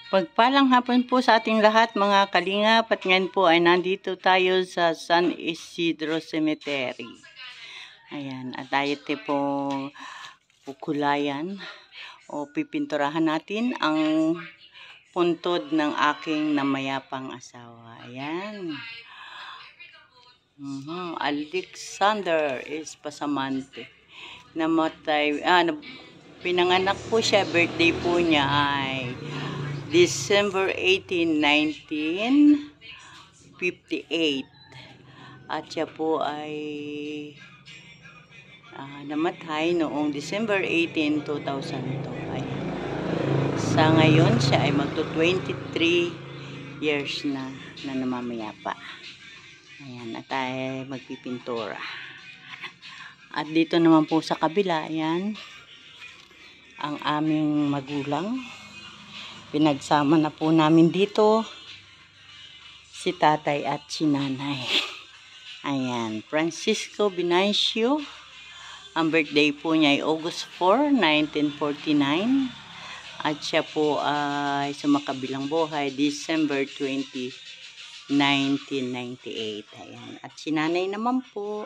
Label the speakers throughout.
Speaker 1: Pagpalang hapon po sa ating lahat mga kalingap, at ngayon po ay nandito tayo sa San Isidro Cemetery. Ayan, at tayo po kukulayan o pipinturahan natin ang puntod ng aking namayapang asawa. Ayan. Alexander Espasamante. Namatay, pinanganak po siya, birthday po niya ay December 18, 1958. At siya po ay namatay noong December 18, 2002. Ayan. Sa ngayon, siya ay magto-23 years na namamayapa. Ayan, at ay magpipintura. At dito naman po sa kabila, ayan, ang aming magulang. Pinagsama na po namin dito si tatay at si nanay. Ayan, Francisco Binacio. Ang birthday po niya ay August 4, 1949. At siya po ay sumakabilang buhay December 20, 1998. Ayan. At si nanay naman po,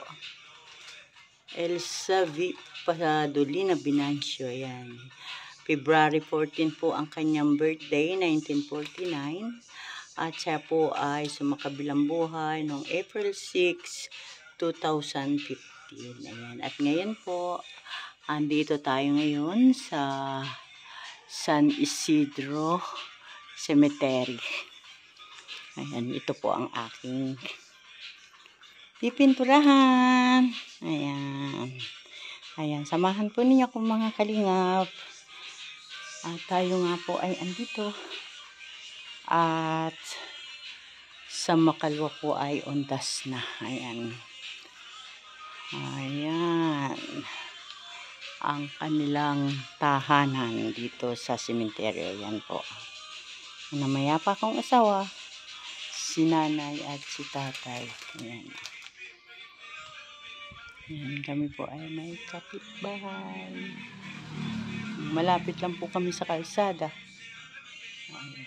Speaker 1: Elsa V. Pasadolina Binacio. Ayan. February 14 po ang kanyang birthday, 1949. At siya po ay sumakabilang buhay noong April 6, 2015. Ayan. At ngayon po, andito tayo ngayon sa San Isidro Cemetery. Ayan, ito po ang aking pipinturahan. Ayan. Ayan, samahan po niyo akong mga kalingap. At tayo nga po ay andito. At sa makalwa po ay undas na. Ayan. Ayan. Ang kanilang tahanan dito sa cemetery. Ayan po. Namayapa kong asawa, si nanay at si tatay. Ayan. Ayan, kami po ay may kapitbahay. Malapit lang po kami sa kalsada. Ayan.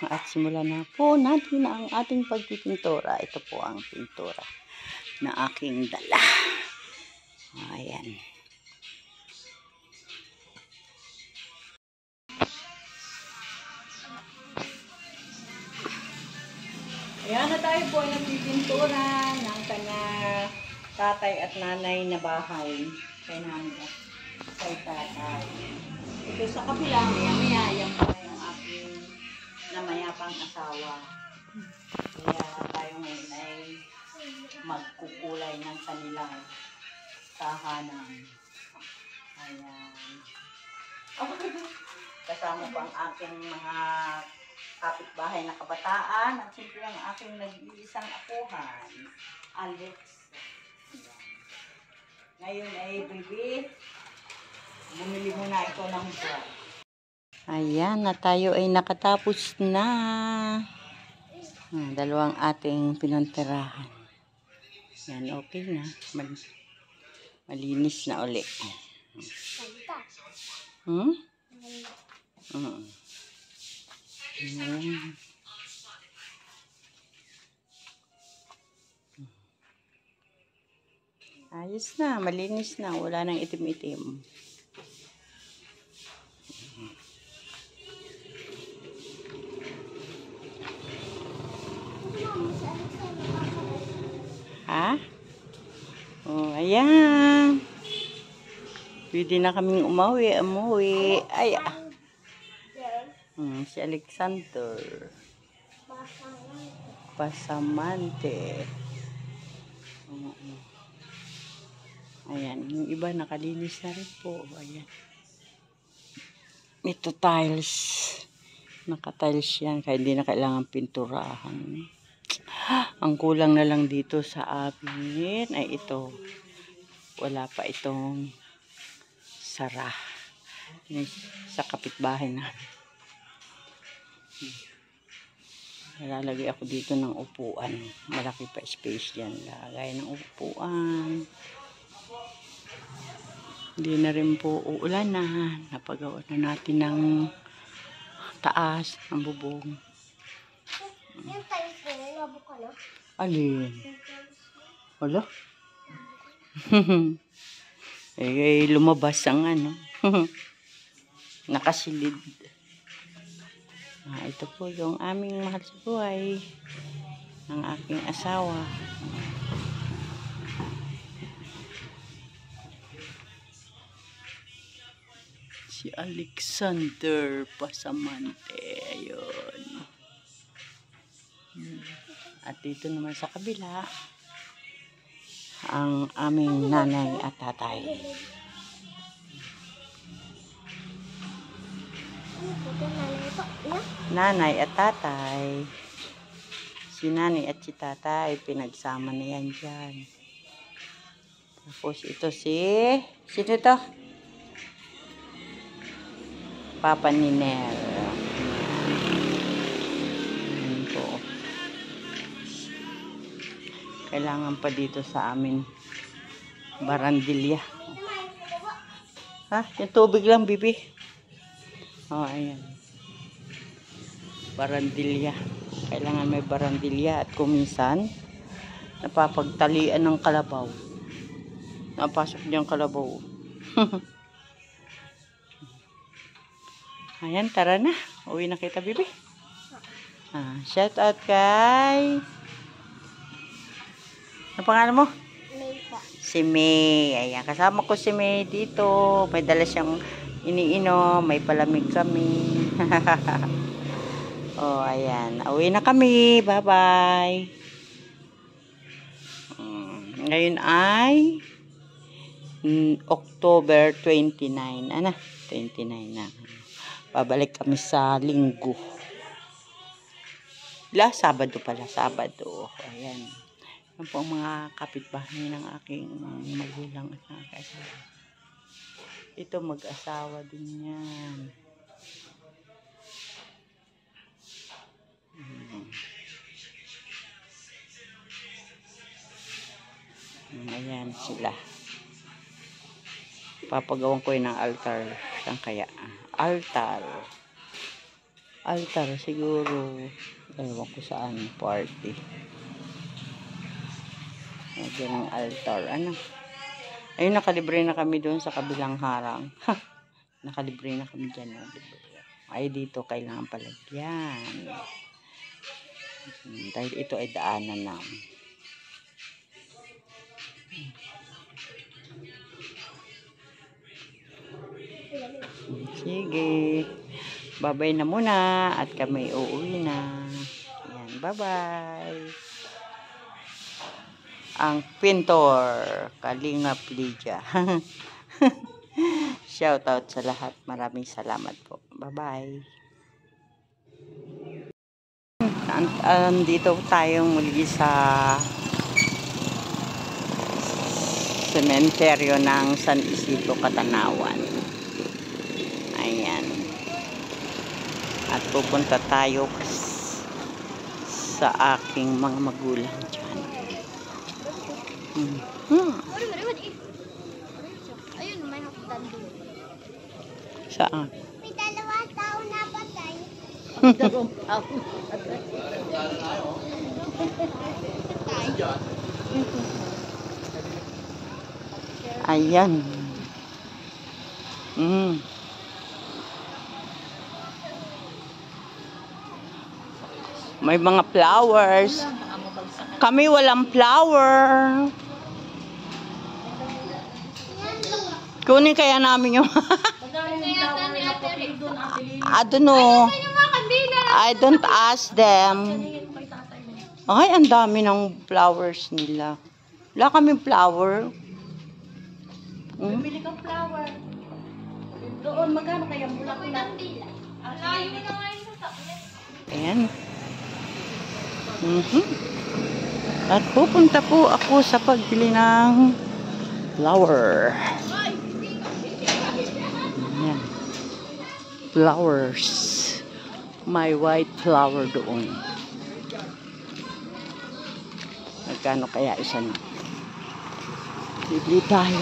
Speaker 1: At simulan na po natin ang ating pagpipintura. Ito po ang pintura na aking dala. Ayan. Ayan na tayo po ay nagpipintura ng kanya tatay at nanay na bahay. Kay nanay at kay tatay. Ito sa kapila, maya-maya, yan po yung aking namayapang asawa. Kaya tayo ngayon ay magkukulay ng kanilang tahanan. Ayan. Kasama po ang aking mga kapitbahay na kabataan at siyempre ang aking nag-iisang apuhan, Alex. Ngayon ay baby, bumili muna ito ng brad. Ayan, na tayo ay nakatapos na. Dalawang ating pinantirahan. Yan, okay na. Malinis na uli. Ayan. Ayos na, malinis na. Wala nang itim-itim. Ha? Oh, ayan. Pwede na kaming umuwi. Ay, si Alexander Pasamante. Ayan, yung iba nakalinis na rin po. Ayan. Ito tiles. Naka-tiles yan, kaya hindi na kailangan pinturahan. Ang kulang na lang dito sa amin ay ito. Wala pa itong sara. Sa kapitbahay na. Nalalagay ako dito ng upuan. Malaki pa space dyan. Lagay ng upuan. Hindi na rin po uulan na. Napagawa na natin ng taas ng bubong.
Speaker 2: Yung tiles na yun, nabuk ka na?
Speaker 1: Alin? Wala? Lumabas ang ano. Nakasilid. Ito po yung aming mahal sa buhay ng aking asawa. Si Alexander Pasamante. Ayun. At dito naman sa kabila, ang aming nanay at tatay. Nanay at tatay. Si nanay at si tatay, pinagsama na yan dyan. Tapos ito sino to? Papa ni Nel. Kailangan pa dito sa amin barandilya. Ha? Yung tubig lang, bibi. Ayan. Barandilya. Kailangan may barandilya at kuminsan napapagtalian ng kalabaw. Napasok diyang kalabaw. Ayan, tara na. Uwi na kita, bibi. Shout out kay... Ano pangalan mo?
Speaker 2: May pa.
Speaker 1: Si May. Ayan, kasama ko si May dito. May dala siyang iniinom. May palamig kami. Ayan. Uwi na kami. Bye-bye. Ngayon ay October 29. Ano? 29 na. Babalik kami sa Linggo. Sabado pala. Sabado. Ayan. Yan po ang mga kapitbahay ng aking magulang at nakakasawa. Ito mag-asawa din yan. Ayan sila. Papagawan ko yun ng altar. Saan kaya? Altar. Altar siguro. Ewan ko saan party. Ayan ang altar. Ano? Ayun, nakalibre na kami doon sa kabilang harang. Nakalibre na kami dyan. Ay, dito kailangan palagyan. Dahil ito ay daanan namin. Sige. Bye-bye na muna. At kami uuwi na. Ayan, bye-bye. Ang pintor, Kalingap Lydia. Shout out sa lahat. Maraming salamat po. Bye-bye. Dito tayong muli sa sementeryo ng San Isidro, Catanawan. Ayan. At pupunta tayo sa aking mga magulang dyan.
Speaker 2: Ayun, may hapdan doon.
Speaker 1: Saan?
Speaker 2: May 2 tao na patay.
Speaker 1: Ayan. May mga flowers. Kami walang flower. Kunin kaya namin yung I don't know. I don't ask them. Ay, ang dami ng flowers nila. Wala kaming flower.
Speaker 3: Bili kang flower. Doon, magkano kaya mula ko lang? Layo na ngayon sa taklit.
Speaker 1: Ayan. At pupunta po ako sa pagbili ng flower. Ayan. Flowers. May white flower doon. Magkano kaya isa na? Bibili tayo.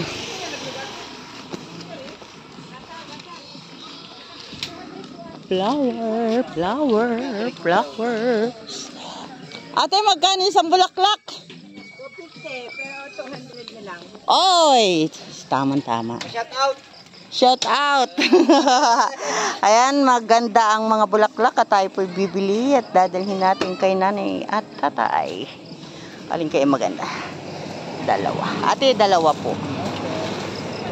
Speaker 1: flowers. Ate, magkano isang bulaklak?
Speaker 3: 250, pero 200 na lang.
Speaker 1: Oy! Tama-tama. Shout out! Ayan, maganda ang mga bulaklak at tayo po'y bibili at dadalhin natin kay nanay at tatay. Alin kayo maganda? Dalawa. Ate, dalawa po.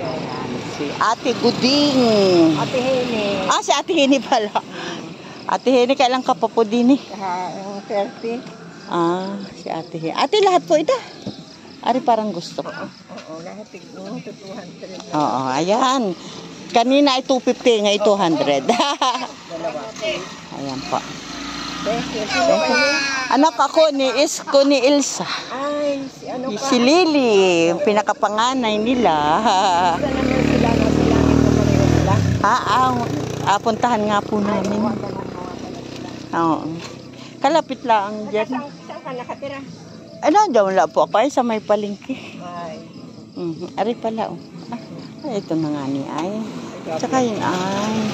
Speaker 1: Ayan, si Ate Guding.
Speaker 3: Ate Hene,
Speaker 1: Si Ate Heni pala. Ate Heni, kailan ka pa po din eh?
Speaker 3: 30.
Speaker 1: Si Ate Heni. Ate, lahat po ito. Ari, parang gusto ko.
Speaker 3: Oo, lahat tigno, 200.
Speaker 1: Oo, ayan. Kanina ay 250, ngayon 200. Ayan po.
Speaker 3: Thank you.
Speaker 1: Anak ako ni Isko ni Ilsa.
Speaker 3: Ay, si ano pa?
Speaker 1: Si Lily, yung pinakapanganay nila.
Speaker 3: Isa naman sila na sila. Ito pareho sila.
Speaker 1: Puntahan nga po namin. Oo. Kalapit lang dyan.
Speaker 3: Saan ka nakatira?
Speaker 1: Diyan lang po ako ay sa may palengke.
Speaker 3: Ay.
Speaker 1: Ari pala oh. Ito na nga ni ay. Tsaka yun ay.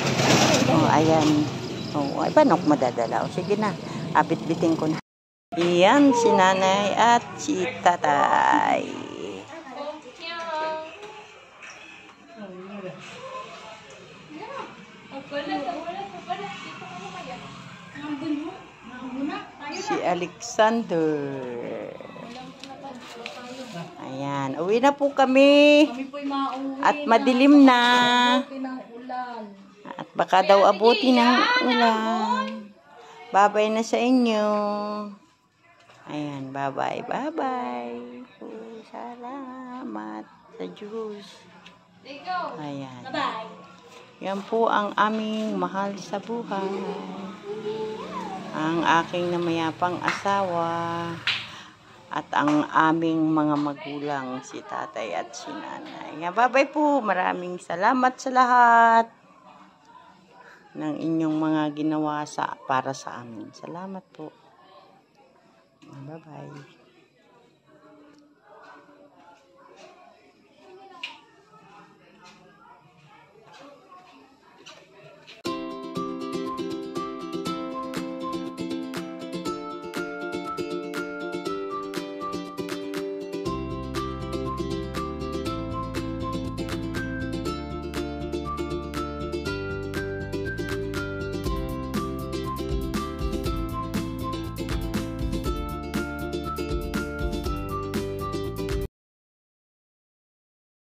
Speaker 1: Ayan. Ay paano ko madadala? Sige na. Bit-bitin ko na. Iyan si nanay at si tatay. Si Alexander. Ayan. Uwi na po kami. At madilim na. At baka daw abuti ng ulan. Babay na sa inyo. Ayan. Bye-bye. Bye-bye. Salamat sa Diyos. Ayan. Yan po ang aming mahal sa buhay. Ang aking namayapang asawa at ang aming mga magulang, si tatay at si nanay. Bye-bye po. Maraming salamat sa lahat ng inyong mga ginawa para sa amin. Salamat po. Bye-bye.